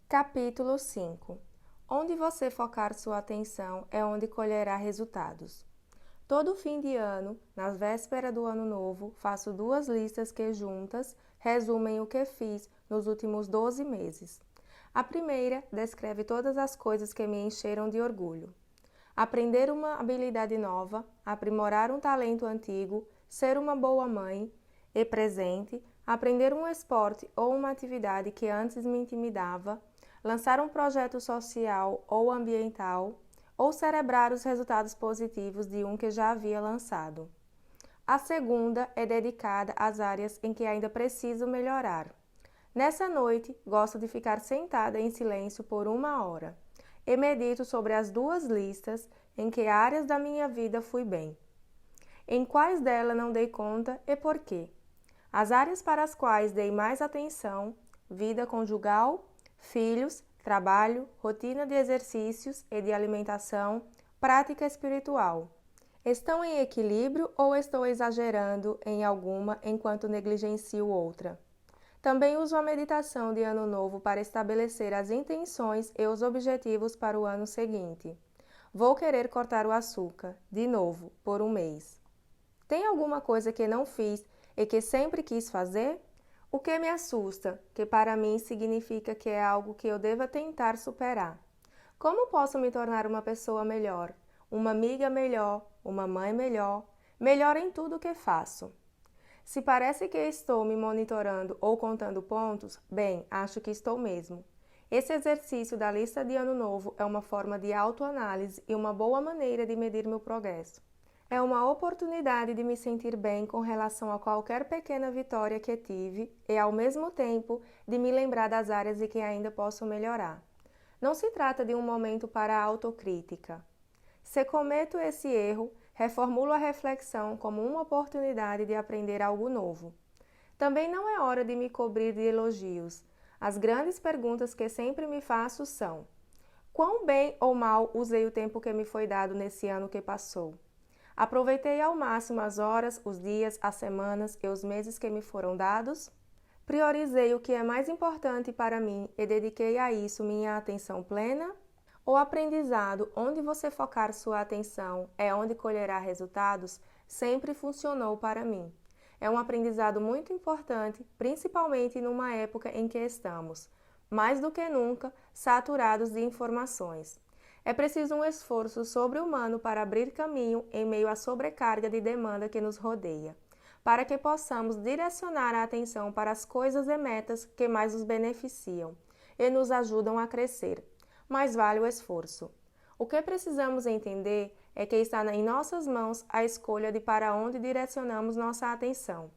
Capítulo 5. Onde você focar sua atenção é onde colherá resultados. Todo fim de ano, na véspera do ano novo, faço 2 listas que juntas resumem o que fiz nos últimos 12 meses. A primeira descreve todas as coisas que me encheram de orgulho. Aprender uma habilidade nova, aprimorar um talento antigo, ser uma boa mãe e presente, aprender um esporte ou uma atividade que antes me intimidava, lançar um projeto social ou ambiental, ou celebrar os resultados positivos de um que já havia lançado. A segunda é dedicada às áreas em que ainda preciso melhorar. Nessa noite, gosto de ficar sentada em silêncio por 1 hora e medito sobre as 2 listas em que áreas da minha vida fui bem. Em quais delas não dei conta e por quê? As áreas para as quais dei mais atenção: vida conjugal, filhos, trabalho, rotina de exercícios e de alimentação, prática espiritual. Estão em equilíbrio ou estou exagerando em alguma enquanto negligencio outra? Também uso a meditação de Ano Novo para estabelecer as intenções e os objetivos para o ano seguinte. Vou querer cortar o açúcar, de novo, por 1 mês. Tem alguma coisa que não fiz e que sempre quis fazer? O que me assusta, que para mim significa que é algo que eu deva tentar superar. Como posso me tornar uma pessoa melhor, uma amiga melhor, uma mãe melhor, melhor em tudo o que faço? Se parece que estou me monitorando ou contando pontos, bem, acho que estou mesmo. Esse exercício da lista de Ano Novo é uma forma de autoanálise e uma boa maneira de medir meu progresso. É uma oportunidade de me sentir bem com relação a qualquer pequena vitória que tive e, ao mesmo tempo, de me lembrar das áreas em que ainda posso melhorar. Não se trata de um momento para a autocrítica. Se cometo esse erro, reformulo a reflexão como uma oportunidade de aprender algo novo. Também não é hora de me cobrir de elogios. As grandes perguntas que sempre me faço são: quão bem ou mal usei o tempo que me foi dado nesse ano que passou? Aproveitei ao máximo as horas, os dias, as semanas e os meses que me foram dados? Priorizei o que é mais importante para mim e dediquei a isso minha atenção plena? O aprendizado, onde você focar sua atenção é onde colherá resultados, sempre funcionou para mim. É um aprendizado muito importante, principalmente numa época em que estamos, mais do que nunca, saturados de informações. É preciso um esforço sobre-humano para abrir caminho em meio à sobrecarga de demanda que nos rodeia, para que possamos direcionar a atenção para as coisas e metas que mais nos beneficiam e nos ajudam a crescer. Mas vale o esforço. O que precisamos entender é que está em nossas mãos a escolha de para onde direcionamos nossa atenção.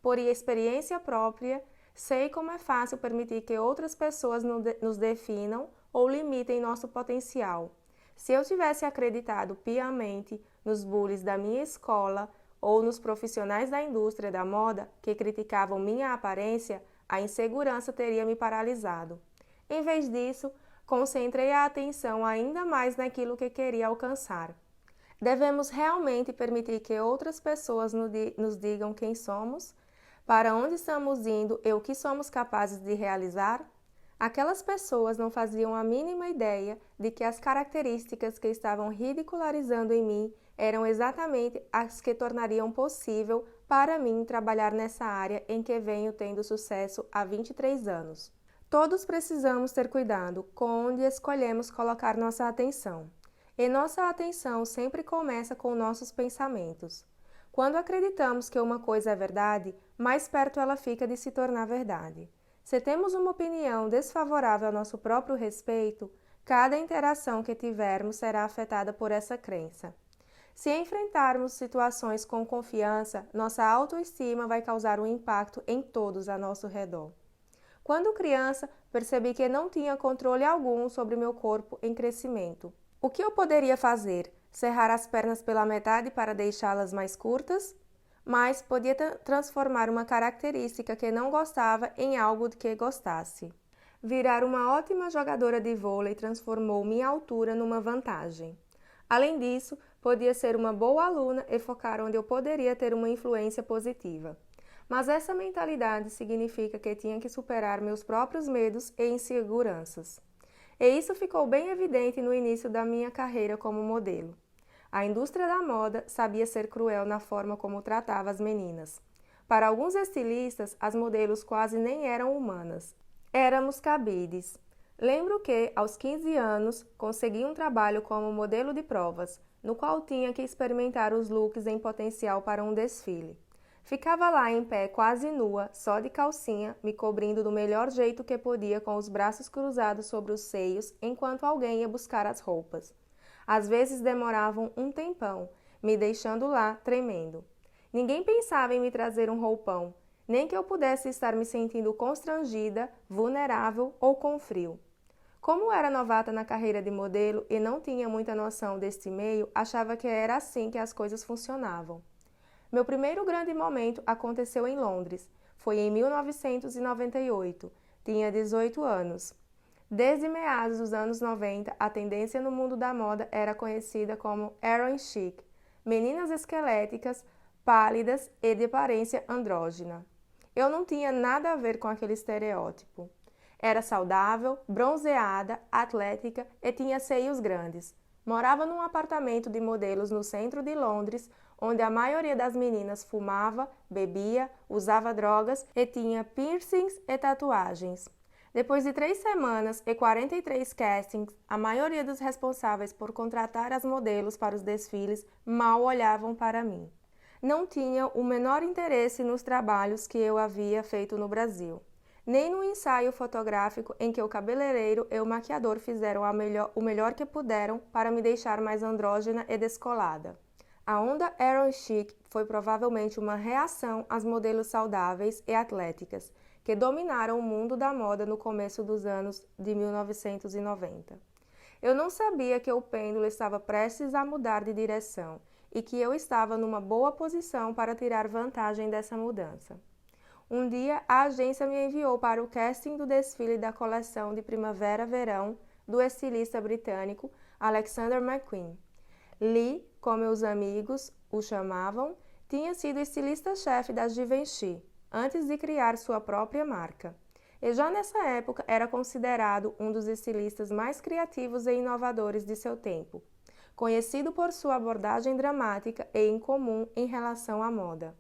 Por experiência própria, sei como é fácil permitir que outras pessoas nos definam ou limitem nosso potencial. Se eu tivesse acreditado piamente nos bullies da minha escola ou nos profissionais da indústria da moda que criticavam minha aparência, a insegurança teria me paralisado. Em vez disso, concentrei a atenção ainda mais naquilo que queria alcançar. Devemos realmente permitir que outras pessoas nos digam quem somos, para onde estamos indo e o que somos capazes de realizar? Aquelas pessoas não faziam a mínima ideia de que as características que estavam ridicularizando em mim eram exatamente as que tornariam possível para mim trabalhar nessa área em que venho tendo sucesso há 23 anos. Todos precisamos ter cuidado com onde escolhemos colocar nossa atenção. E nossa atenção sempre começa com nossos pensamentos. Quando acreditamos que uma coisa é verdade, mais perto ela fica de se tornar verdade. Se temos uma opinião desfavorável ao nosso próprio respeito, cada interação que tivermos será afetada por essa crença. Se enfrentarmos situações com confiança, nossa autoestima vai causar um impacto em todos a nosso redor. Quando criança, percebi que não tinha controle algum sobre meu corpo em crescimento. O que eu poderia fazer? Serrar as pernas pela metade para deixá-las mais curtas? Mas podia transformar uma característica que não gostava em algo de que gostasse. Virar uma ótima jogadora de vôlei transformou minha altura numa vantagem. Além disso, podia ser uma boa aluna e focar onde eu poderia ter uma influência positiva. Mas essa mentalidade significa que tinha que superar meus próprios medos e inseguranças. E isso ficou bem evidente no início da minha carreira como modelo. A indústria da moda sabia ser cruel na forma como tratava as meninas. Para alguns estilistas, as modelos quase nem eram humanas. Éramos cabides. Lembro que, aos 15 anos, consegui um trabalho como modelo de provas, no qual tinha que experimentar os looks em potencial para um desfile. Ficava lá em pé quase nua, só de calcinha, me cobrindo do melhor jeito que podia com os braços cruzados sobre os seios, enquanto alguém ia buscar as roupas. Às vezes demoravam um tempão, me deixando lá tremendo. Ninguém pensava em me trazer um roupão, nem que eu pudesse estar me sentindo constrangida, vulnerável ou com frio. Como era novata na carreira de modelo e não tinha muita noção deste meio, achava que era assim que as coisas funcionavam. Meu primeiro grande momento aconteceu em Londres. Foi em 1998. Tinha 18 anos. Desde meados dos anos 90, a tendência no mundo da moda era conhecida como heroin chic, meninas esqueléticas, pálidas e de aparência andrógina. Eu não tinha nada a ver com aquele estereótipo. Era saudável, bronzeada, atlética e tinha seios grandes. Morava num apartamento de modelos no centro de Londres, onde a maioria das meninas fumava, bebia, usava drogas e tinha piercings e tatuagens. Depois de 3 semanas e 43 castings, a maioria dos responsáveis por contratar as modelos para os desfiles mal olhavam para mim. Não tinha o menor interesse nos trabalhos que eu havia feito no Brasil, nem no ensaio fotográfico em que o cabeleireiro e o maquiador fizeram o melhor que puderam para me deixar mais andrógena e descolada. A onda heroin chic foi provavelmente uma reação às modelos saudáveis e atléticas, que dominaram o mundo da moda no começo dos anos de 1990. Eu não sabia que o pêndulo estava prestes a mudar de direção e que eu estava numa boa posição para tirar vantagem dessa mudança. Um dia, a agência me enviou para o casting do desfile da coleção de primavera-verão do estilista britânico Alexander McQueen. Lee, como meus amigos o chamavam, tinha sido estilista-chefe da Givenchy, antes de criar sua própria marca. E já nessa época era considerado um dos estilistas mais criativos e inovadores de seu tempo, conhecido por sua abordagem dramática e incomum em relação à moda.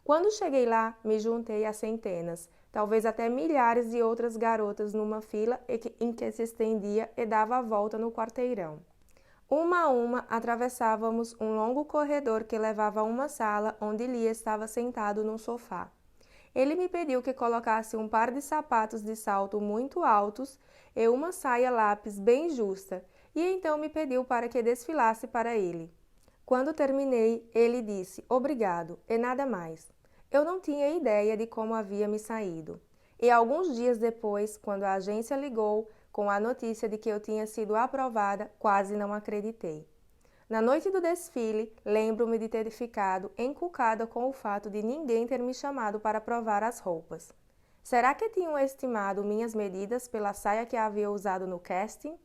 Quando cheguei lá, me juntei a centenas, talvez até milhares de outras garotas numa fila em que se estendia e dava a volta no quarteirão. Uma a uma, atravessávamos um longo corredor que levava a uma sala onde Lee estava sentado num sofá. Ele me pediu que colocasse um par de sapatos de salto muito altos e uma saia lápis bem justa, e então me pediu para que desfilasse para ele. Quando terminei, ele disse obrigado e nada mais. Eu não tinha ideia de como havia me saído. E alguns dias depois, quando a agência ligou com a notícia de que eu tinha sido aprovada, quase não acreditei. Na noite do desfile, lembro-me de ter ficado encucada com o fato de ninguém ter me chamado para provar as roupas. Será que tinham estimado minhas medidas pela saia que havia usado no casting?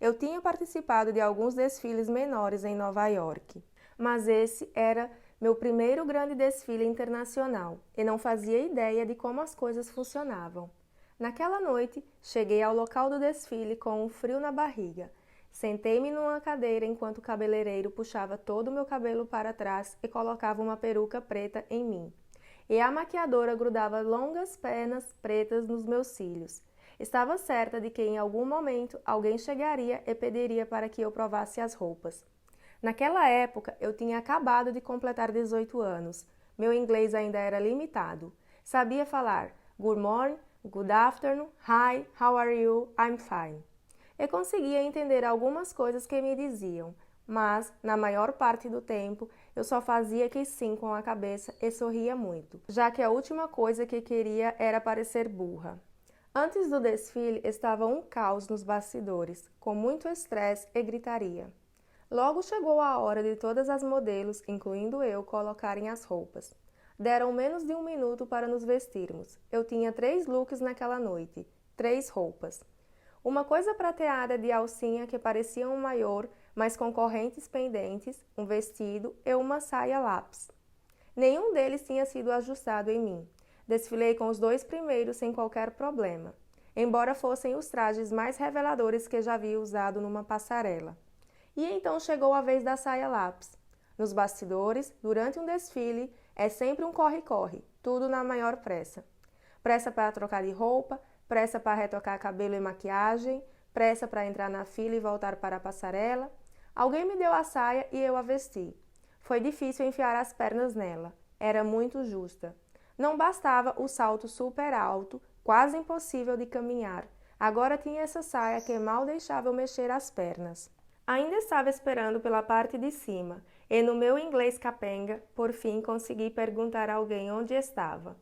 Eu tinha participado de alguns desfiles menores em Nova York, mas esse era meu primeiro grande desfile internacional e não fazia ideia de como as coisas funcionavam. Naquela noite, cheguei ao local do desfile com um frio na barriga. Sentei-me numa cadeira enquanto o cabeleireiro puxava todo o meu cabelo para trás e colocava uma peruca preta em mim. E a maquiadora grudava longas penas pretas nos meus cílios. Estava certa de que em algum momento alguém chegaria e pediria para que eu provasse as roupas. Naquela época, eu tinha acabado de completar 18 anos. Meu inglês ainda era limitado. Sabia falar good morning, good afternoon, hi, how are you, I'm fine. Eu conseguia entender algumas coisas que me diziam, mas, na maior parte do tempo, eu só fazia que sim com a cabeça e sorria muito, já que a última coisa que queria era parecer burra. Antes do desfile, estava um caos nos bastidores, com muito estresse e gritaria. Logo chegou a hora de todas as modelos, incluindo eu, colocarem as roupas. Deram menos de um minuto para nos vestirmos. Eu tinha 3 looks naquela noite, 3 roupas. Uma coisa prateada de alcinha que parecia um maior, mas com correntes pendentes, um vestido e uma saia lápis. Nenhum deles tinha sido ajustado em mim. Desfilei com os 2 primeiros sem qualquer problema, embora fossem os trajes mais reveladores que já havia usado numa passarela. E então chegou a vez da saia lápis. Nos bastidores, durante um desfile, é sempre um corre-corre, tudo na maior pressa. Pressa para trocar de roupa, pressa para retocar cabelo e maquiagem, pressa para entrar na fila e voltar para a passarela. Alguém me deu a saia e eu a vesti. Foi difícil enfiar as pernas nela. Era muito justa. Não bastava o salto super alto, quase impossível de caminhar. Agora tinha essa saia que mal deixava eu mexer as pernas. Ainda estava esperando pela parte de cima, e no meu inglês capenga, por fim consegui perguntar a alguém onde estava.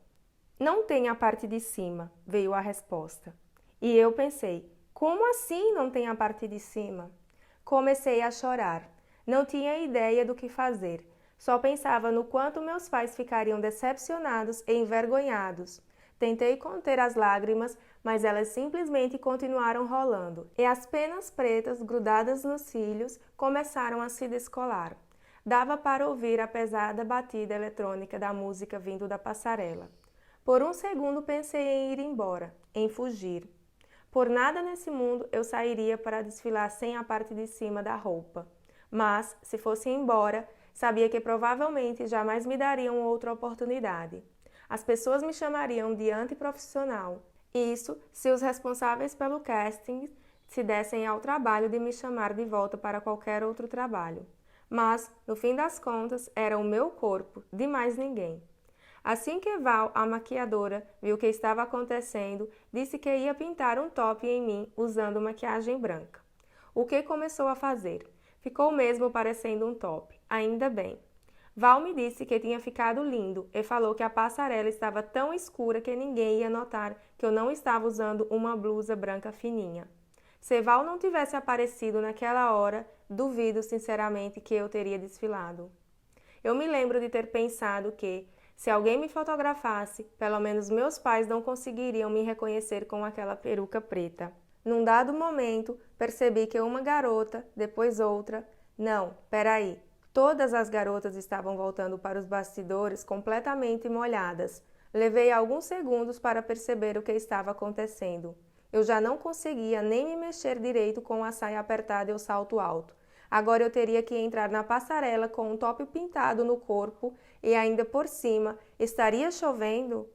Não tem a parte de cima, veio a resposta. E eu pensei, como assim não tem a parte de cima? Comecei a chorar. Não tinha ideia do que fazer. Só pensava no quanto meus pais ficariam decepcionados e envergonhados. Tentei conter as lágrimas, mas elas simplesmente continuaram rolando, e as penas pretas grudadas nos cílios começaram a se descolar. Dava para ouvir a pesada batida eletrônica da música vindo da passarela. Por um segundo pensei em ir embora, em fugir. Por nada nesse mundo eu sairia para desfilar sem a parte de cima da roupa. Mas, se fosse embora, sabia que provavelmente jamais me dariam outra oportunidade. As pessoas me chamariam de antiprofissional. Isso se os responsáveis pelo casting se dessem ao trabalho de me chamar de volta para qualquer outro trabalho. Mas, no fim das contas, era o meu corpo, de mais ninguém. Assim que Val, a maquiadora, viu o que estava acontecendo, disse que ia pintar um top em mim usando maquiagem branca. O que começou a fazer? Ficou mesmo parecendo um top, ainda bem. Val me disse que tinha ficado lindo e falou que a passarela estava tão escura que ninguém ia notar que eu não estava usando uma blusa branca fininha. Se Val não tivesse aparecido naquela hora, duvido sinceramente que eu teria desfilado. Eu me lembro de ter pensado que, se alguém me fotografasse, pelo menos meus pais não conseguiriam me reconhecer com aquela peruca preta. Num dado momento, percebi que uma garota, depois outra... Não, peraí. Todas as garotas estavam voltando para os bastidores completamente molhadas. Levei alguns segundos para perceber o que estava acontecendo. Eu já não conseguia nem me mexer direito com a saia apertada e o salto alto. Agora eu teria que entrar na passarela com um top pintado no corpo e ainda por cima, estaria chovendo?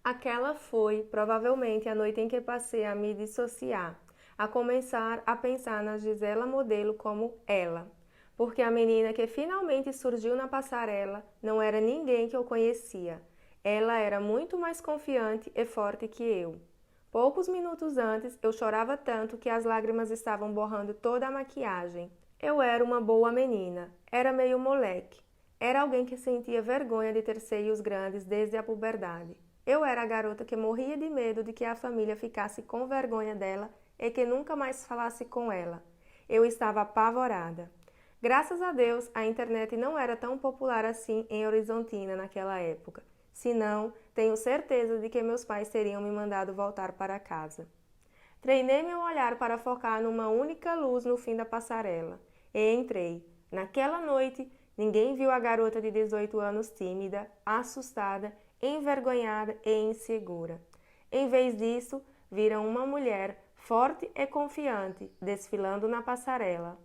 Aquela foi, provavelmente, a noite em que passei a me dissociar, a começar a pensar na Gisela modelo como ela. Porque a menina que finalmente surgiu na passarela não era ninguém que eu conhecia. Ela era muito mais confiante e forte que eu. Poucos minutos antes, eu chorava tanto que as lágrimas estavam borrando toda a maquiagem. Eu era uma boa menina, era meio moleque. Era alguém que sentia vergonha de ter seios grandes desde a puberdade. Eu era a garota que morria de medo de que a família ficasse com vergonha dela e que nunca mais falasse com ela. Eu estava apavorada. Graças a Deus, a internet não era tão popular assim em Horizontina naquela época. Senão, tenho certeza de que meus pais teriam me mandado voltar para casa. Treinei meu olhar para focar numa única luz no fim da passarela. E entrei. Naquela noite, ninguém viu a garota de 18 anos tímida, assustada, envergonhada e insegura. Em vez disso, viram uma mulher forte e confiante desfilando na passarela.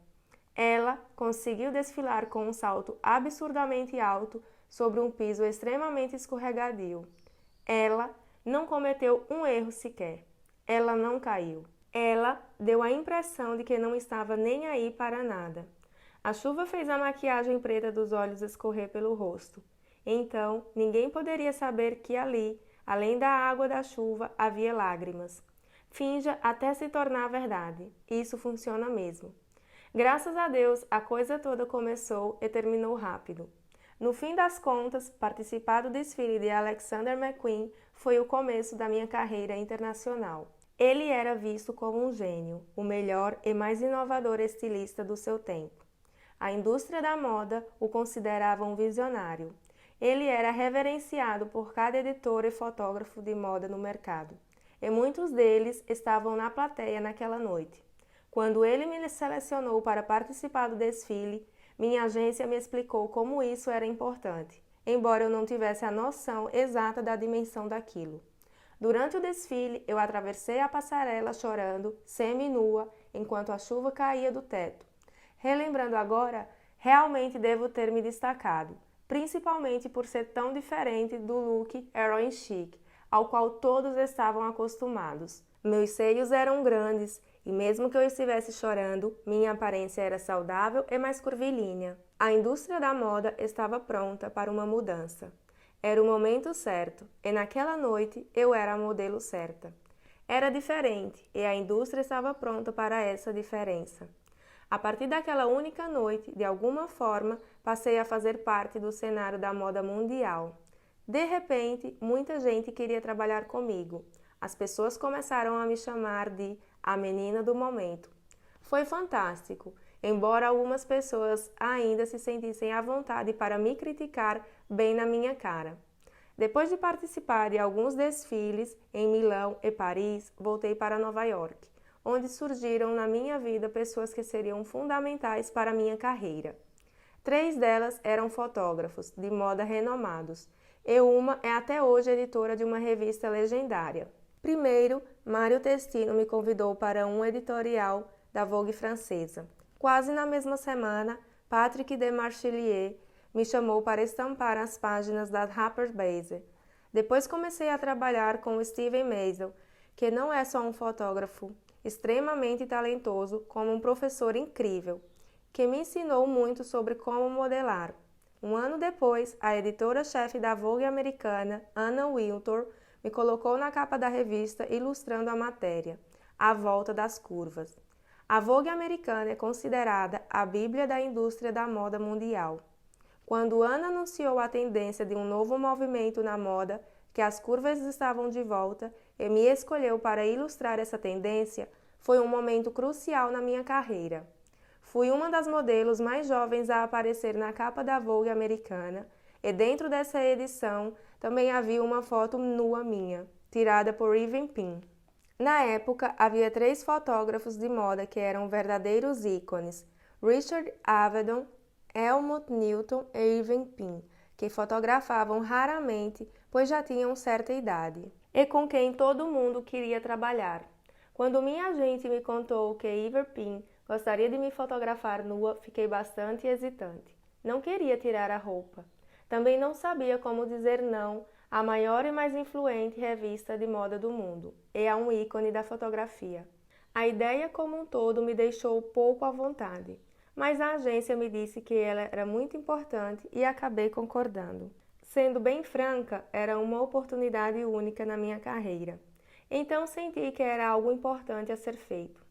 Ela conseguiu desfilar com um salto absurdamente alto sobre um piso extremamente escorregadio. Ela não cometeu um erro sequer. Ela não caiu. Ela deu a impressão de que não estava nem aí para nada. A chuva fez a maquiagem preta dos olhos escorrer pelo rosto. Então, ninguém poderia saber que ali, além da água da chuva, havia lágrimas. Finja até se tornar verdade. Isso funciona mesmo. Graças a Deus, a coisa toda começou e terminou rápido. No fim das contas, participar do desfile de Alexander McQueen foi o começo da minha carreira internacional. Ele era visto como um gênio, o melhor e mais inovador estilista do seu tempo. A indústria da moda o considerava um visionário. Ele era reverenciado por cada editor e fotógrafo de moda no mercado, e muitos deles estavam na plateia naquela noite. Quando ele me selecionou para participar do desfile, minha agência me explicou como isso era importante. embora eu não tivesse a noção exata da dimensão daquilo. Durante o desfile, eu atravessei a passarela chorando, semi-nua, enquanto a chuva caía do teto. Relembrando agora, realmente devo ter me destacado, principalmente por ser tão diferente do look heroin chic, ao qual todos estavam acostumados. Meus seios eram grandes e mesmo que eu estivesse chorando, minha aparência era saudável e mais curvilínea. A indústria da moda estava pronta para uma mudança. Era o momento certo e naquela noite eu era a modelo certa. Era diferente e a indústria estava pronta para essa diferença. A partir daquela única noite, de alguma forma, passei a fazer parte do cenário da moda mundial. De repente, muita gente queria trabalhar comigo. As pessoas começaram a me chamar de a menina do momento. Foi fantástico, embora algumas pessoas ainda se sentissem à vontade para me criticar bem na minha cara. Depois de participar de alguns desfiles em Milão e Paris, voltei para Nova York, onde surgiram na minha vida pessoas que seriam fundamentais para a minha carreira. 3 delas eram fotógrafos de moda renomados, e uma é até hoje editora de uma revista legendária. Primeiro, Mário Testino me convidou para um editorial da Vogue francesa. Quase na mesma semana, Patrick Demarchelier me chamou para estampar as páginas da Harper's Bazaar. Depois comecei a trabalhar com Steven Meisel, que não é só um fotógrafo extremamente talentoso, como um professor incrível, que me ensinou muito sobre como modelar. Um ano depois, a editora-chefe da Vogue americana, Anna Wintour, me colocou na capa da revista ilustrando a matéria, A Volta das Curvas. A Vogue americana é considerada a bíblia da indústria da moda mundial. Quando Anna anunciou a tendência de um novo movimento na moda, que as curvas estavam de volta, e me escolheu para ilustrar essa tendência, foi um momento crucial na minha carreira. Fui uma das modelos mais jovens a aparecer na capa da Vogue americana, e dentro dessa edição também havia uma foto nua minha, tirada por Irving Penn. Na época, havia 3 fotógrafos de moda que eram verdadeiros ícones, Richard Avedon, Helmut Newton e Irving Penn, que fotografavam raramente, pois já tinham certa idade, e com quem todo mundo queria trabalhar. Quando minha agente me contou que Irving Penn gostaria de me fotografar nua, fiquei bastante hesitante. Não queria tirar a roupa. Também não sabia como dizer não à maior e mais influente revista de moda do mundo, e a um ícone da fotografia. A ideia como um todo me deixou pouco à vontade, mas a agência me disse que ela era muito importante e acabei concordando. Sendo bem franca, era uma oportunidade única na minha carreira. Então senti que era algo importante a ser feito.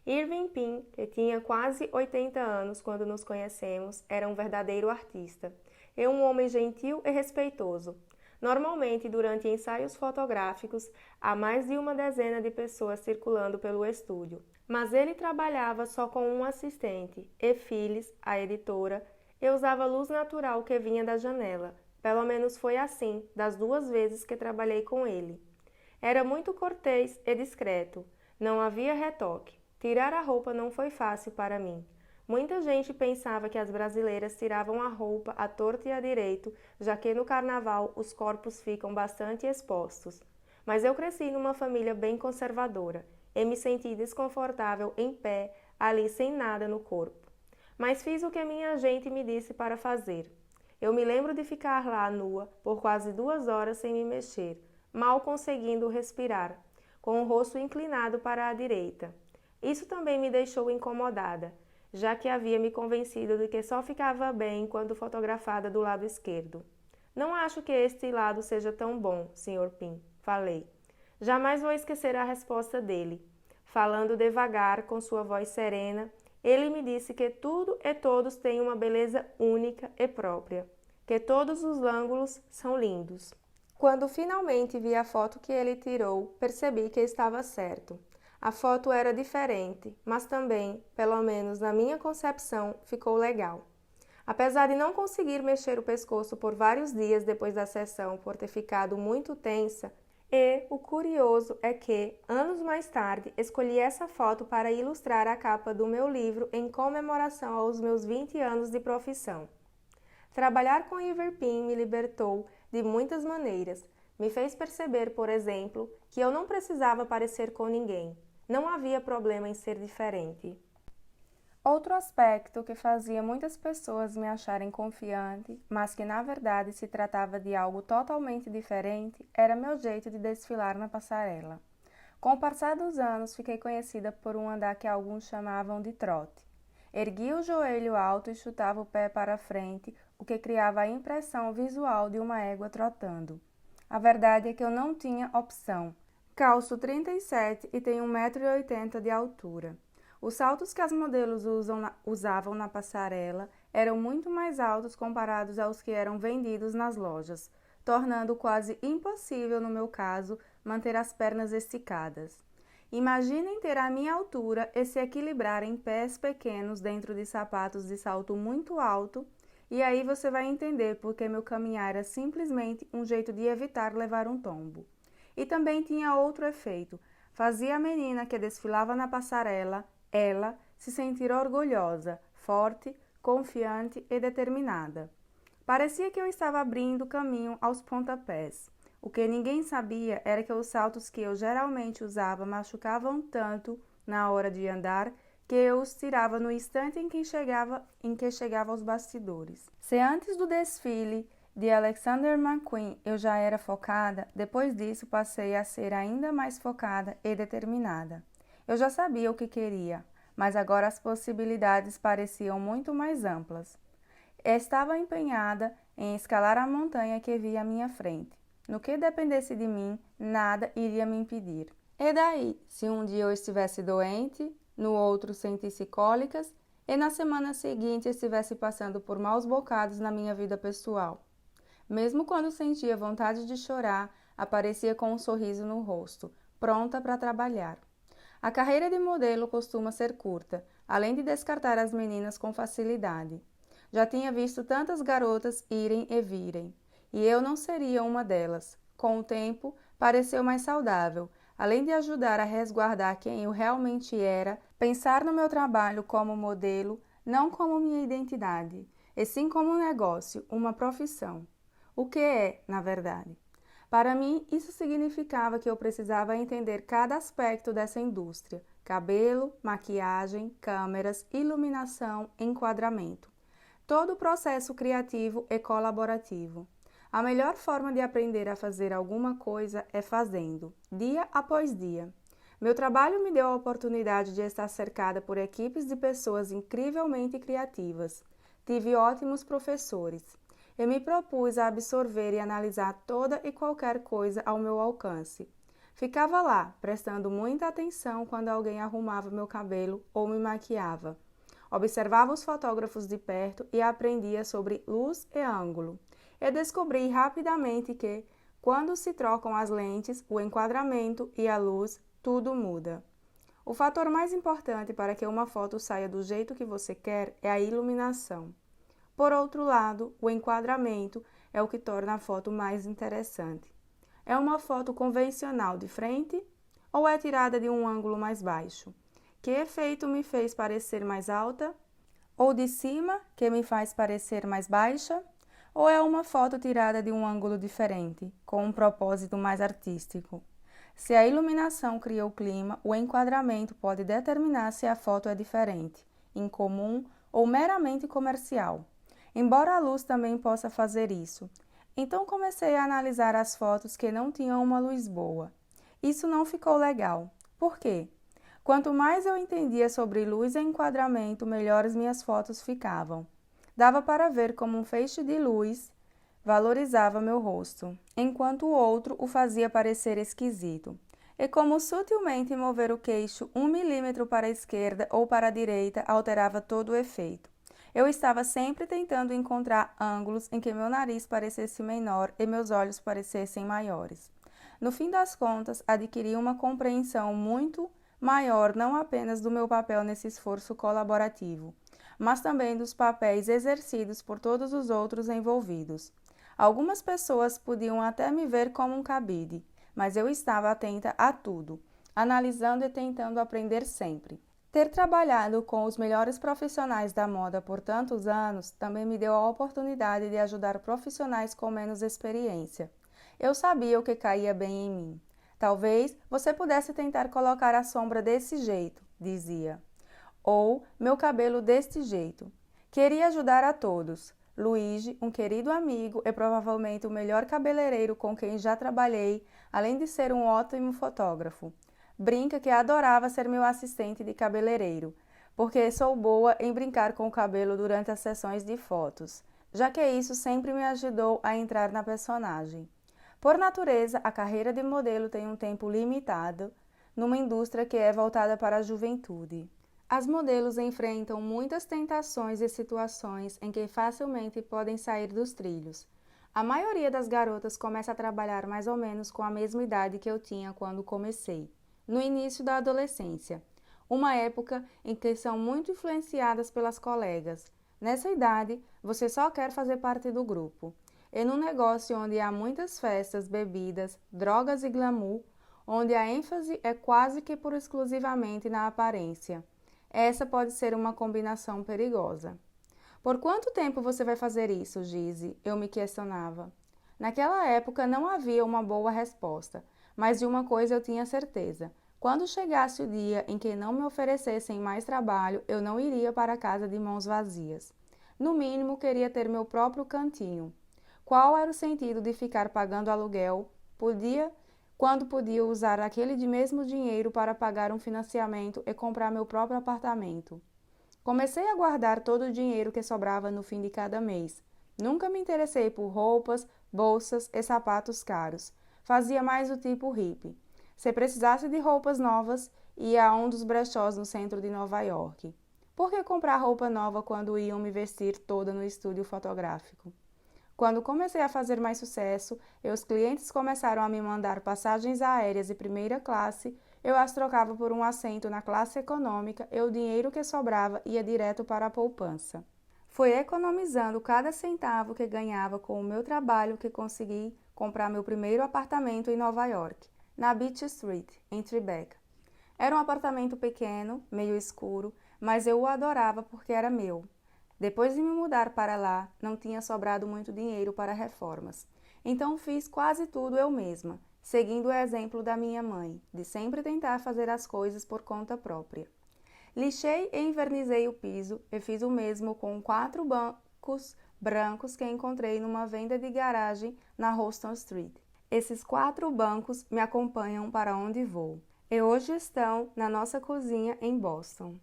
Irving Penn, que tinha quase 80 anos quando nos conhecemos, era um verdadeiro artista e um homem gentil e respeitoso. Normalmente, durante ensaios fotográficos, há mais de uma dezena de pessoas circulando pelo estúdio, mas ele trabalhava só com um assistente, e Phyllis, a editora, e usava luz natural que vinha da janela. Pelo menos foi assim, das 2 vezes que trabalhei com ele. Era muito cortês e discreto, não havia retoque. Tirar a roupa não foi fácil para mim. Muita gente pensava que as brasileiras tiravam a roupa à torto e à direito, já que no carnaval os corpos ficam bastante expostos. Mas eu cresci numa família bem conservadora e me senti desconfortável em pé, ali sem nada no corpo. Mas fiz o que minha agente me disse para fazer. Eu me lembro de ficar lá nua por quase 2 horas sem me mexer, mal conseguindo respirar, com o rosto inclinado para a direita. Isso também me deixou incomodada, já que havia me convencido de que só ficava bem quando fotografada do lado esquerdo. Não acho que este lado seja tão bom, Sr. Penn, falei. Jamais vou esquecer a resposta dele. Falando devagar, com sua voz serena, ele me disse que tudo e todos têm uma beleza única e própria, que todos os ângulos são lindos. Quando finalmente vi a foto que ele tirou, percebi que estava certo. A foto era diferente, mas também, pelo menos na minha concepção, ficou legal. Apesar de não conseguir mexer o pescoço por vários dias depois da sessão por ter ficado muito tensa, e o curioso é que, anos mais tarde, escolhi essa foto para ilustrar a capa do meu livro em comemoração aos meus 20 anos de profissão. Trabalhar com Iverpin me libertou de muitas maneiras. Me fez perceber, por exemplo, que eu não precisava parecer com ninguém. Não havia problema em ser diferente. Outro aspecto que fazia muitas pessoas me acharem confiante, mas que na verdade se tratava de algo totalmente diferente, era meu jeito de desfilar na passarela. Com o passar dos anos, fiquei conhecida por um andar que alguns chamavam de trote. Erguia o joelho alto e chutava o pé para frente, o que criava a impressão visual de uma égua trotando. A verdade é que eu não tinha opção. Calço 37 e tenho 1,80 m de altura. Os saltos que as modelos usavam na passarela eram muito mais altos comparados aos que eram vendidos nas lojas, tornando quase impossível, no meu caso, manter as pernas esticadas. Imaginem ter a minha altura e se equilibrar em pés pequenos dentro de sapatos de salto muito alto, e aí você vai entender porque meu caminhar era simplesmente um jeito de evitar levar um tombo. E também tinha outro efeito, fazia a menina que desfilava na passarela, ela, se sentir orgulhosa, forte, confiante e determinada. Parecia que eu estava abrindo caminho aos pontapés. O que ninguém sabia era que os saltos que eu geralmente usava machucavam tanto na hora de andar que eu os tirava no instante em que chegava aos bastidores. Se antes do desfile de Alexander McQueen eu já era focada, depois disso passei a ser ainda mais focada e determinada. Eu já sabia o que queria, mas agora as possibilidades pareciam muito mais amplas. Estava empenhada em escalar a montanha que via à minha frente. No que dependesse de mim, nada iria me impedir. E daí, se um dia eu estivesse doente, no outro sentisse cólicas e na semana seguinte estivesse passando por maus bocados na minha vida pessoal? Mesmo quando sentia vontade de chorar, aparecia com um sorriso no rosto, pronta para trabalhar. A carreira de modelo costuma ser curta, além de descartar as meninas com facilidade. Já tinha visto tantas garotas irem e virem, e eu não seria uma delas. Com o tempo, pareceu mais saudável, além de ajudar a resguardar quem eu realmente era, pensar no meu trabalho como modelo, não como minha identidade, e sim como um negócio, uma profissão. O que é, na verdade? Para mim, isso significava que eu precisava entender cada aspecto dessa indústria: cabelo, maquiagem, câmeras, iluminação, enquadramento. Todo o processo criativo e colaborativo. A melhor forma de aprender a fazer alguma coisa é fazendo, dia após dia. Meu trabalho me deu a oportunidade de estar cercada por equipes de pessoas incrivelmente criativas. Tive ótimos professores. Eu me propus a absorver e analisar toda e qualquer coisa ao meu alcance. Ficava lá, prestando muita atenção quando alguém arrumava meu cabelo ou me maquiava. Observava os fotógrafos de perto e aprendia sobre luz e ângulo. E descobri rapidamente que, quando se trocam as lentes, o enquadramento e a luz, tudo muda. O fator mais importante para que uma foto saia do jeito que você quer é a iluminação. Por outro lado, o enquadramento é o que torna a foto mais interessante. É uma foto convencional de frente ou é tirada de um ângulo mais baixo? Que efeito me fez parecer mais alta? Ou de cima, que me faz parecer mais baixa? Ou é uma foto tirada de um ângulo diferente, com um propósito mais artístico? Se a iluminação cria o clima, o enquadramento pode determinar se a foto é diferente, incomum ou meramente comercial. Embora a luz também possa fazer isso. Então comecei a analisar as fotos que não tinham uma luz boa. Isso não ficou legal. Por quê? Quanto mais eu entendia sobre luz e enquadramento, melhores minhas fotos ficavam. Dava para ver como um feixe de luz valorizava meu rosto, enquanto o outro o fazia parecer esquisito. E como sutilmente mover o queixo 1 milímetro para a esquerda ou para a direita alterava todo o efeito. Eu estava sempre tentando encontrar ângulos em que meu nariz parecesse menor e meus olhos parecessem maiores. No fim das contas, adquiri uma compreensão muito maior não apenas do meu papel nesse esforço colaborativo, mas também dos papéis exercidos por todos os outros envolvidos. Algumas pessoas podiam até me ver como um cabide, mas eu estava atenta a tudo, analisando e tentando aprender sempre. Ter trabalhado com os melhores profissionais da moda por tantos anos também me deu a oportunidade de ajudar profissionais com menos experiência. Eu sabia o que caía bem em mim. Talvez você pudesse tentar colocar a sombra desse jeito, dizia. Ou meu cabelo deste jeito. Queria ajudar a todos. Luigi, um querido amigo e provavelmente o melhor cabeleireiro com quem já trabalhei, além de ser um ótimo fotógrafo. Brinca que adorava ser meu assistente de cabeleireiro, porque sou boa em brincar com o cabelo durante as sessões de fotos, já que isso sempre me ajudou a entrar na personagem. Por natureza, a carreira de modelo tem um tempo limitado numa indústria que é voltada para a juventude. As modelos enfrentam muitas tentações e situações em que facilmente podem sair dos trilhos. A maioria das garotas começa a trabalhar mais ou menos com a mesma idade que eu tinha quando comecei, no início da adolescência, uma época em que são muito influenciadas pelas colegas. Nessa idade, você só quer fazer parte do grupo. E num negócio onde há muitas festas, bebidas, drogas e glamour, onde a ênfase é quase que por exclusivamente na aparência. Essa pode ser uma combinação perigosa. Por quanto tempo você vai fazer isso, Gise? Eu me questionava. Naquela época não havia uma boa resposta, mas de uma coisa eu tinha certeza. Quando chegasse o dia em que não me oferecessem mais trabalho, eu não iria para casa de mãos vazias. No mínimo, queria ter meu próprio cantinho. Qual era o sentido de ficar pagando aluguel? Quando podia usar aquele mesmo dinheiro para pagar um financiamento e comprar meu próprio apartamento. Comecei a guardar todo o dinheiro que sobrava no fim de cada mês. Nunca me interessei por roupas, bolsas e sapatos caros. Fazia mais o tipo hippie. Se precisasse de roupas novas, ia a um dos brechós no centro de Nova York. Por que comprar roupa nova quando iam me vestir toda no estúdio fotográfico? Quando comecei a fazer mais sucesso e os clientes começaram a me mandar passagens aéreas de primeira classe, eu as trocava por um assento na classe econômica e o dinheiro que sobrava ia direto para a poupança. Foi economizando cada centavo que ganhava com o meu trabalho que consegui comprar meu primeiro apartamento em Nova York, na Beach Street, em Tribeca. Era um apartamento pequeno, meio escuro, mas eu o adorava porque era meu. Depois de me mudar para lá, não tinha sobrado muito dinheiro para reformas. Então fiz quase tudo eu mesma, seguindo o exemplo da minha mãe, de sempre tentar fazer as coisas por conta própria. Lixei e envernizei o piso e fiz o mesmo com 4 bancos brancos que encontrei numa venda de garagem na Houston Street. Esses 4 bancos me acompanham para onde vou e hoje estão na nossa cozinha em Boston.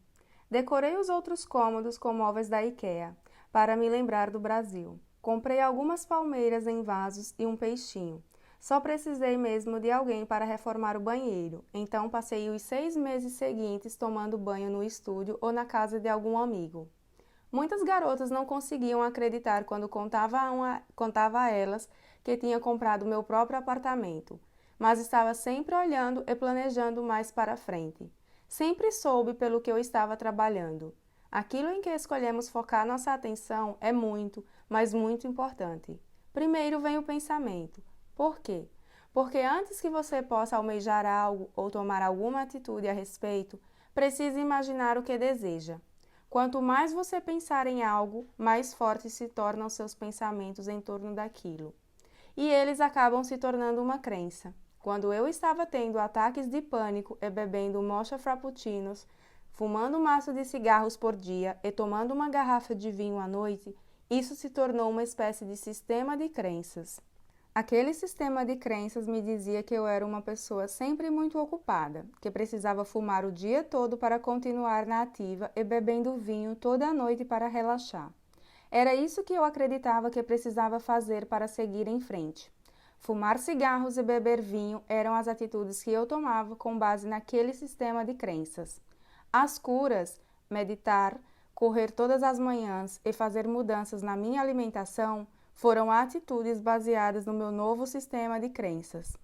Decorei os outros cômodos com móveis da IKEA, para me lembrar do Brasil. Comprei algumas palmeiras em vasos e um peixinho. Só precisei mesmo de alguém para reformar o banheiro, então passei os 6 meses seguintes tomando banho no estúdio ou na casa de algum amigo. Muitas garotas não conseguiam acreditar quando contava a elas que tinha comprado meu próprio apartamento, mas estava sempre olhando e planejando mais para frente. Sempre soube pelo que eu estava trabalhando. Aquilo em que escolhemos focar nossa atenção é muito, mas muito importante. Primeiro vem o pensamento. Por quê? Porque antes que você possa almejar algo ou tomar alguma atitude a respeito, precisa imaginar o que deseja. Quanto mais você pensar em algo, mais fortes se tornam seus pensamentos em torno daquilo. E eles acabam se tornando uma crença. Quando eu estava tendo ataques de pânico e bebendo mocha frappuccinos, fumando um maço de cigarros por dia e tomando uma garrafa de vinho à noite, isso se tornou uma espécie de sistema de crenças. Aquele sistema de crenças me dizia que eu era uma pessoa sempre muito ocupada, que precisava fumar o dia todo para continuar na ativa e bebendo vinho toda a noite para relaxar. Era isso que eu acreditava que precisava fazer para seguir em frente. Fumar cigarros e beber vinho eram as atitudes que eu tomava com base naquele sistema de crenças. As curas, meditar, correr todas as manhãs e fazer mudanças na minha alimentação foram atitudes baseadas no meu novo sistema de crenças.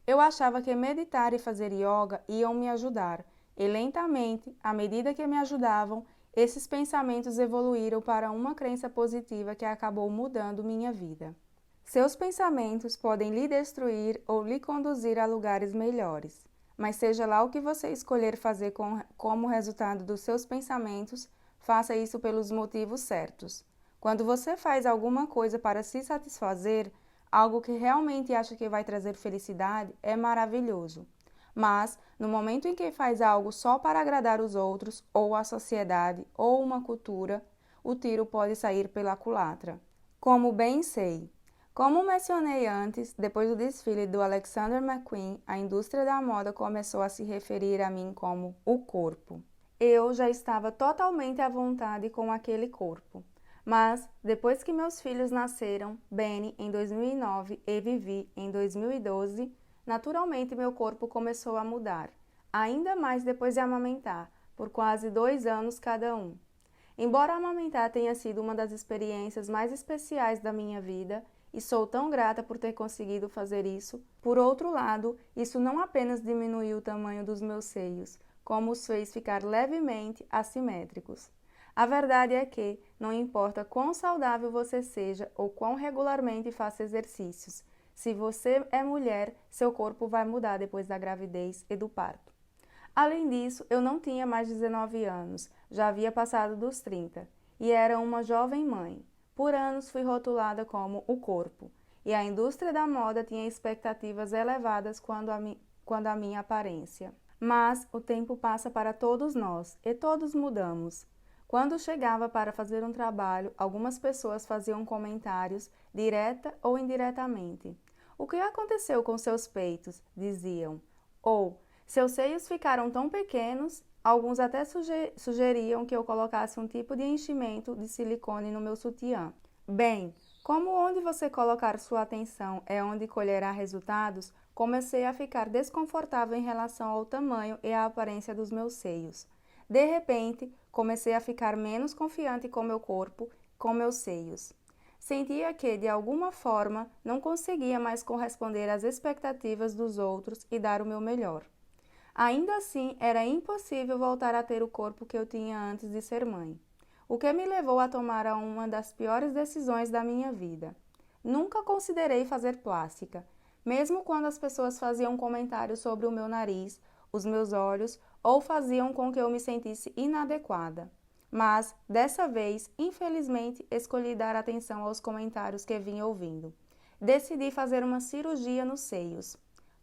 Eu achava que meditar e fazer yoga iam me ajudar, e lentamente, à medida que me ajudavam, esses pensamentos evoluíram para uma crença positiva que acabou mudando minha vida. Seus pensamentos podem lhe destruir ou lhe conduzir a lugares melhores. mas seja lá o que você escolher fazer como resultado dos seus pensamentos, faça isso pelos motivos certos. Quando você faz alguma coisa para se satisfazer, algo que realmente acha que vai trazer felicidade, é maravilhoso. Mas, no momento em que faz algo só para agradar os outros, ou a sociedade, ou uma cultura, o tiro pode sair pela culatra. Como bem sei. Como mencionei antes, depois do desfile do Alexander McQueen, a indústria da moda começou a se referir a mim como o corpo. Eu já estava totalmente à vontade com aquele corpo. Mas, depois que meus filhos nasceram, Benny em 2009 e Vivi em 2012, naturalmente meu corpo começou a mudar, ainda mais depois de amamentar, por quase 2 anos cada um. Embora amamentar tenha sido uma das experiências mais especiais da minha vida, e sou tão grata por ter conseguido fazer isso, por outro lado, isso não apenas diminuiu o tamanho dos meus seios, como os fez ficar levemente assimétricos. A verdade é que, não importa quão saudável você seja ou quão regularmente faça exercícios, se você é mulher, seu corpo vai mudar depois da gravidez e do parto. Além disso, eu não tinha mais 19 anos, já havia passado dos 30, e era uma jovem mãe. Por anos fui rotulada como o corpo, e a indústria da moda tinha expectativas elevadas quanto à minha aparência. Mas o tempo passa para todos nós, e todos mudamos. Quando chegava para fazer um trabalho, algumas pessoas faziam comentários, direta ou indiretamente. O que aconteceu com seus peitos? Diziam. Ou, seus seios ficaram tão pequenos. Alguns até sugeriam que eu colocasse um tipo de enchimento de silicone no meu sutiã. Bem, como onde você colocar sua atenção é onde colherá resultados, comecei a ficar desconfortável em relação ao tamanho e à aparência dos meus seios. De repente, comecei a ficar menos confiante com meu corpo, com meus seios. Sentia que, de alguma forma, não conseguia mais corresponder às expectativas dos outros e dar o meu melhor. Ainda assim, era impossível voltar a ter o corpo que eu tinha antes de ser mãe. O que me levou a tomar uma das piores decisões da minha vida. Nunca considerei fazer plástica, mesmo quando as pessoas faziam comentários sobre o meu nariz, os meus olhos ou faziam com que eu me sentisse inadequada. Mas, dessa vez, infelizmente, escolhi dar atenção aos comentários que vinha ouvindo. Decidi fazer uma cirurgia nos seios.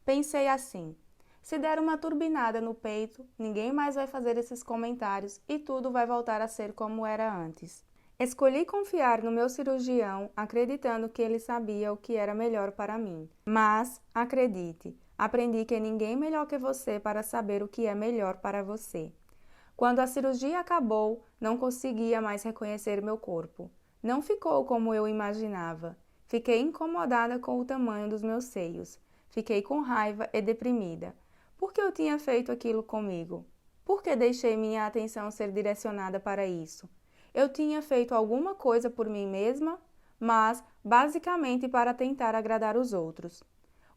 Pensei assim: se der uma turbinada no peito, ninguém mais vai fazer esses comentários e tudo vai voltar a ser como era antes. Escolhi confiar no meu cirurgião, acreditando que ele sabia o que era melhor para mim. Mas, acredite, aprendi que ninguém melhor que você para saber o que é melhor para você. Quando a cirurgia acabou, não conseguia mais reconhecer meu corpo. Não ficou como eu imaginava. Fiquei incomodada com o tamanho dos meus seios. Fiquei com raiva e deprimida. Por que eu tinha feito aquilo comigo? Por que deixei minha atenção ser direcionada para isso? Eu tinha feito alguma coisa por mim mesma, mas basicamente para tentar agradar os outros.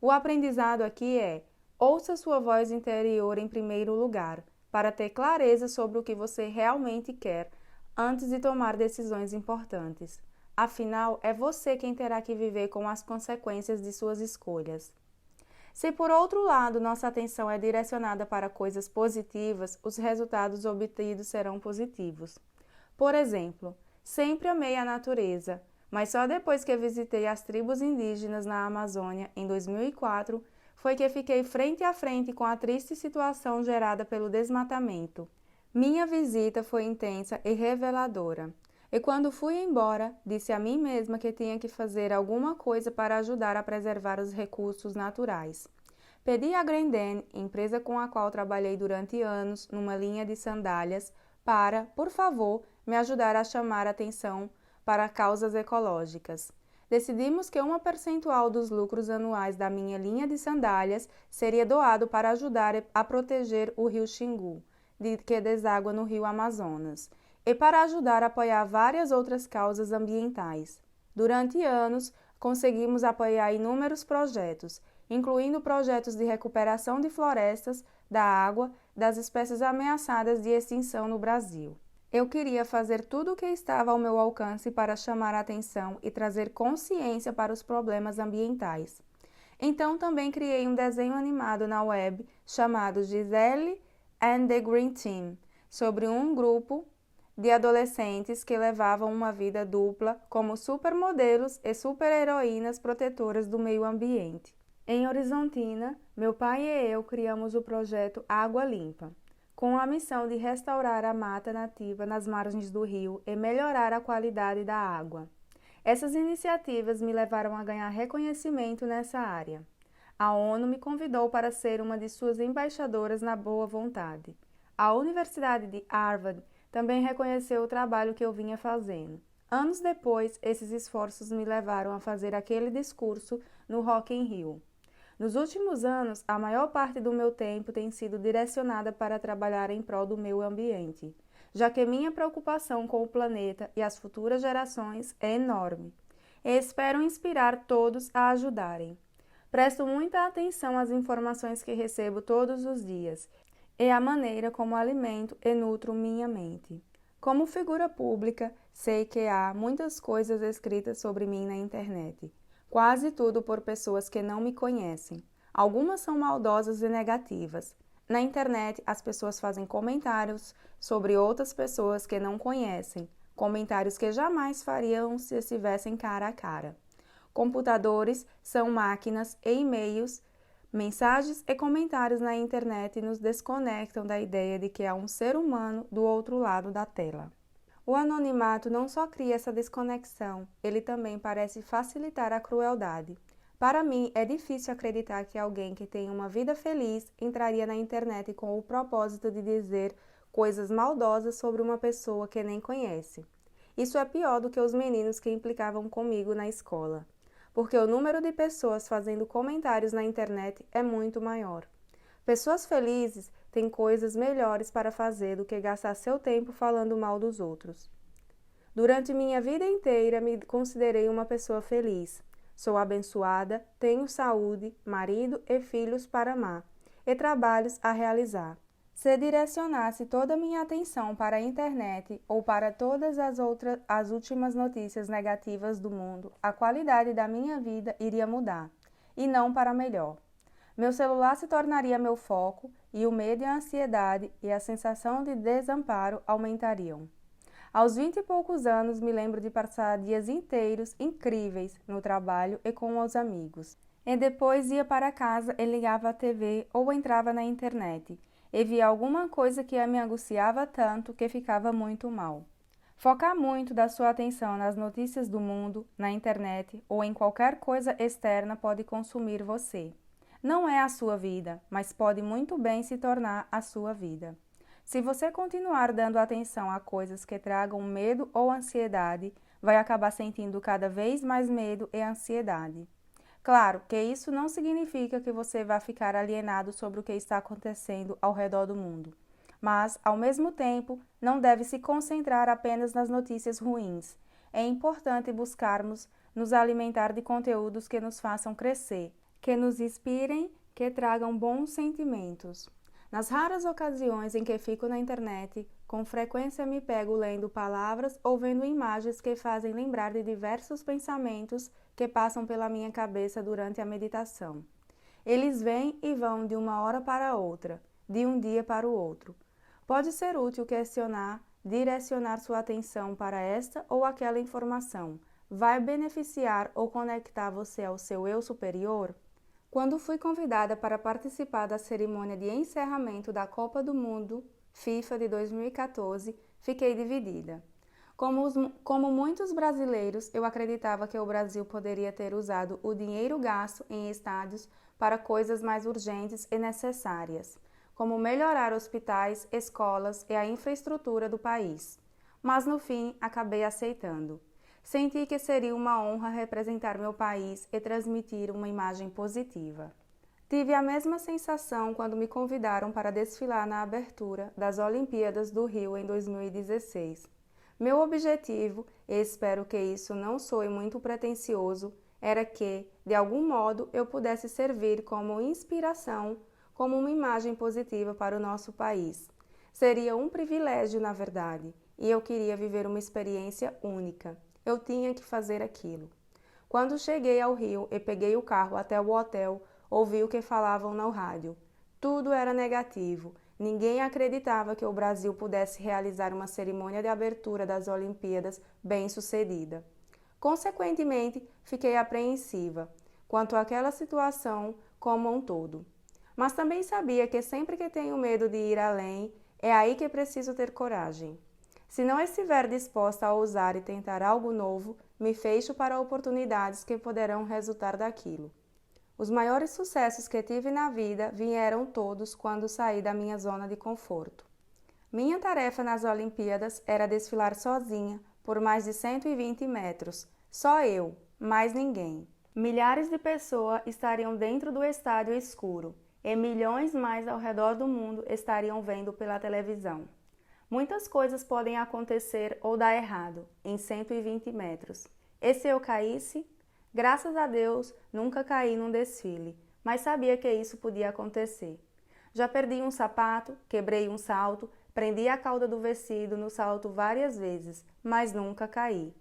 O aprendizado aqui é: ouça sua voz interior em primeiro lugar, para ter clareza sobre o que você realmente quer antes de tomar decisões importantes. Afinal, é você quem terá que viver com as consequências de suas escolhas. Se, por outro lado, nossa atenção é direcionada para coisas positivas, os resultados obtidos serão positivos. Por exemplo, sempre amei a natureza, mas só depois que visitei as tribos indígenas na Amazônia, em 2004, foi que fiquei frente a frente com a triste situação gerada pelo desmatamento. Minha visita foi intensa e reveladora. E quando fui embora, disse a mim mesma que tinha que fazer alguma coisa para ajudar a preservar os recursos naturais. Pedi à Grendene, empresa com a qual trabalhei durante anos numa linha de sandálias, para, por favor, me ajudar a chamar a atenção para causas ecológicas. Decidimos que uma percentual dos lucros anuais da minha linha de sandálias seria doado para ajudar a proteger o rio Xingu, que deságua no rio Amazonas, e para ajudar a apoiar várias outras causas ambientais. Durante anos, conseguimos apoiar inúmeros projetos, incluindo projetos de recuperação de florestas, da água, das espécies ameaçadas de extinção no Brasil. Eu queria fazer tudo o que estava ao meu alcance para chamar a atenção e trazer consciência para os problemas ambientais. Então também criei um desenho animado na web chamado Gisele and the Green Team, sobre um grupo de adolescentes que levavam uma vida dupla como supermodelos e super-heroínas protetoras do meio ambiente. Em Horizontina, meu pai e eu criamos o projeto Água Limpa, com a missão de restaurar a mata nativa nas margens do rio e melhorar a qualidade da água. Essas iniciativas me levaram a ganhar reconhecimento nessa área. A ONU me convidou para ser uma de suas embaixadoras na boa vontade. A Universidade de Harvard também reconheceu o trabalho que eu vinha fazendo. Anos depois, esses esforços me levaram a fazer aquele discurso no Rock in Rio. Nos últimos anos, a maior parte do meu tempo tem sido direcionada para trabalhar em prol do meio ambiente, já que minha preocupação com o planeta e as futuras gerações é enorme. E espero inspirar todos a ajudarem. Presto muita atenção às informações que recebo todos os dias e à maneira como alimento e nutro minha mente. Como figura pública, sei que há muitas coisas escritas sobre mim na internet. Quase tudo por pessoas que não me conhecem. Algumas são maldosas e negativas. Na internet, as pessoas fazem comentários sobre outras pessoas que não conhecem, comentários que jamais fariam se estivessem cara a cara. Computadores são máquinas e e-mails, mensagens e comentários na internet nos desconectam da ideia de que há um ser humano do outro lado da tela. O anonimato não só cria essa desconexão, ele também parece facilitar a crueldade. Para mim, é difícil acreditar que alguém que tem uma vida feliz entraria na internet com o propósito de dizer coisas maldosas sobre uma pessoa que nem conhece. Isso é pior do que os meninos que implicavam comigo na escola, porque o número de pessoas fazendo comentários na internet é muito maior. Pessoas felizes têm coisas melhores para fazer do que gastar seu tempo falando mal dos outros. Durante minha vida inteira me considerei uma pessoa feliz. Sou abençoada, tenho saúde, marido e filhos para amar, e trabalhos a realizar. Se direcionasse toda a minha atenção para a internet ou para todas as últimas notícias negativas do mundo, a qualidade da minha vida iria mudar, e não para melhor. Meu celular se tornaria meu foco e o medo e a ansiedade e a sensação de desamparo aumentariam. Aos 20 e poucos anos, me lembro de passar dias inteiros incríveis no trabalho e com os amigos. E depois ia para casa e ligava a TV ou entrava na internet e via alguma coisa que me angustiava tanto que ficava muito mal. Focar muito da sua atenção nas notícias do mundo, na internet ou em qualquer coisa externa pode consumir você. Não é a sua vida, mas pode muito bem se tornar a sua vida. Se você continuar dando atenção a coisas que tragam medo ou ansiedade, vai acabar sentindo cada vez mais medo e ansiedade. Claro que isso não significa que você vai ficar alienado sobre o que está acontecendo ao redor do mundo, mas, ao mesmo tempo, não deve se concentrar apenas nas notícias ruins. É importante buscarmos nos alimentar de conteúdos que nos façam crescer, que nos inspirem, que tragam bons sentimentos. Nas raras ocasiões em que fico na internet, com frequência me pego lendo palavras ou vendo imagens que fazem lembrar de diversos pensamentos que passam pela minha cabeça durante a meditação. Eles vêm e vão de uma hora para outra, de um dia para o outro. Pode ser útil questionar, direcionar sua atenção para esta ou aquela informação. Vai beneficiar ou conectar você ao seu eu superior? Quando fui convidada para participar da cerimônia de encerramento da Copa do Mundo FIFA de 2014, fiquei dividida. Como muitos brasileiros, eu acreditava que o Brasil poderia ter usado o dinheiro gasto em estádios para coisas mais urgentes e necessárias, como melhorar hospitais, escolas e a infraestrutura do país. Mas no fim, acabei aceitando. Senti que seria uma honra representar meu país e transmitir uma imagem positiva. Tive a mesma sensação quando me convidaram para desfilar na abertura das Olimpíadas do Rio em 2016. Meu objetivo, e espero que isso não soe muito pretensioso, era que, de algum modo, eu pudesse servir como inspiração, como uma imagem positiva para o nosso país. Seria um privilégio, na verdade, e eu queria viver uma experiência única. Eu tinha que fazer aquilo. Quando cheguei ao Rio e peguei o carro até o hotel, ouvi o que falavam no rádio. Tudo era negativo. Ninguém acreditava que o Brasil pudesse realizar uma cerimônia de abertura das Olimpíadas bem-sucedida. Consequentemente, fiquei apreensiva quanto àquela situação como um todo. Mas também sabia que sempre que tenho medo de ir além, é aí que preciso ter coragem. Se não estiver disposta a ousar e tentar algo novo, me fecho para oportunidades que poderão resultar daquilo. Os maiores sucessos que tive na vida vieram todos quando saí da minha zona de conforto. Minha tarefa nas Olimpíadas era desfilar sozinha por mais de 120 metros, só eu, mais ninguém. Milhares de pessoas estariam dentro do estádio escuro e milhões mais ao redor do mundo estariam vendo pela televisão. Muitas coisas podem acontecer ou dar errado em 120 metros. E se eu caísse? Graças a Deus, nunca caí num desfile, mas sabia que isso podia acontecer. Já perdi um sapato, quebrei um salto, prendi a cauda do vestido no salto várias vezes, mas nunca caí.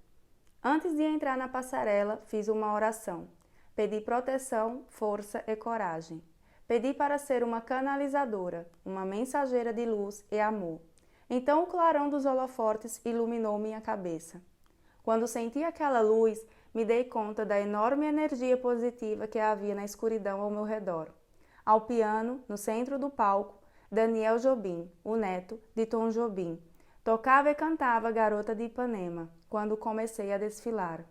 Antes de entrar na passarela, fiz uma oração. Pedi proteção, força e coragem. Pedi para ser uma canalizadora, uma mensageira de luz e amor. Então o clarão dos holofotes iluminou minha cabeça. Quando senti aquela luz, me dei conta da enorme energia positiva que havia na escuridão ao meu redor. Ao piano, no centro do palco, Daniel Jobim, o neto de Tom Jobim, tocava e cantava Garota de Ipanema, quando comecei a desfilar.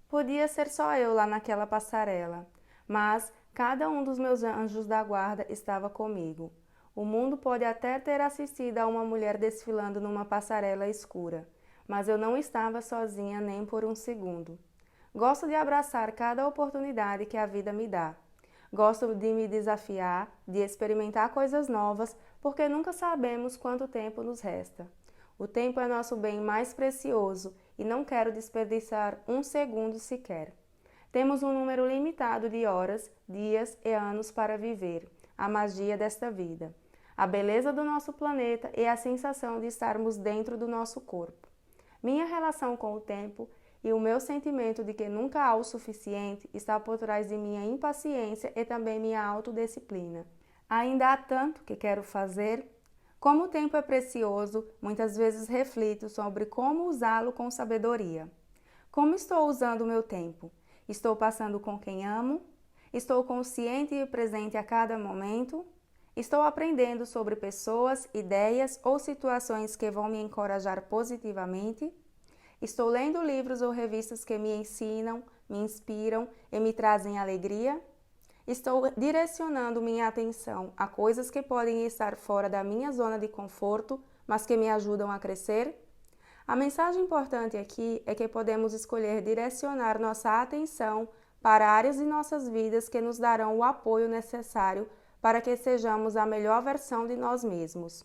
Podia ser só eu lá naquela passarela, mas cada um dos meus anjos da guarda estava comigo. O mundo pode até ter assistido a uma mulher desfilando numa passarela escura, mas eu não estava sozinha nem por um segundo. Gosto de abraçar cada oportunidade que a vida me dá. Gosto de me desafiar, de experimentar coisas novas, porque nunca sabemos quanto tempo nos resta. O tempo é nosso bem mais precioso e não quero desperdiçar um segundo sequer. Temos um número limitado de horas, dias e anos para viver a magia desta vida, a beleza do nosso planeta e a sensação de estarmos dentro do nosso corpo. Minha relação com o tempo e o meu sentimento de que nunca há o suficiente está por trás de minha impaciência e também minha autodisciplina. Ainda há tanto que quero fazer. Como o tempo é precioso, muitas vezes reflito sobre como usá-lo com sabedoria. Como estou usando o meu tempo? Estou passando com quem amo? Estou consciente e presente a cada momento? Estou aprendendo sobre pessoas, ideias ou situações que vão me encorajar positivamente? Estou lendo livros ou revistas que me ensinam, me inspiram e me trazem alegria? Estou direcionando minha atenção a coisas que podem estar fora da minha zona de conforto, mas que me ajudam a crescer? A mensagem importante aqui é que podemos escolher direcionar nossa atenção para áreas de nossas vidas que nos darão o apoio necessário para que sejamos a melhor versão de nós mesmos.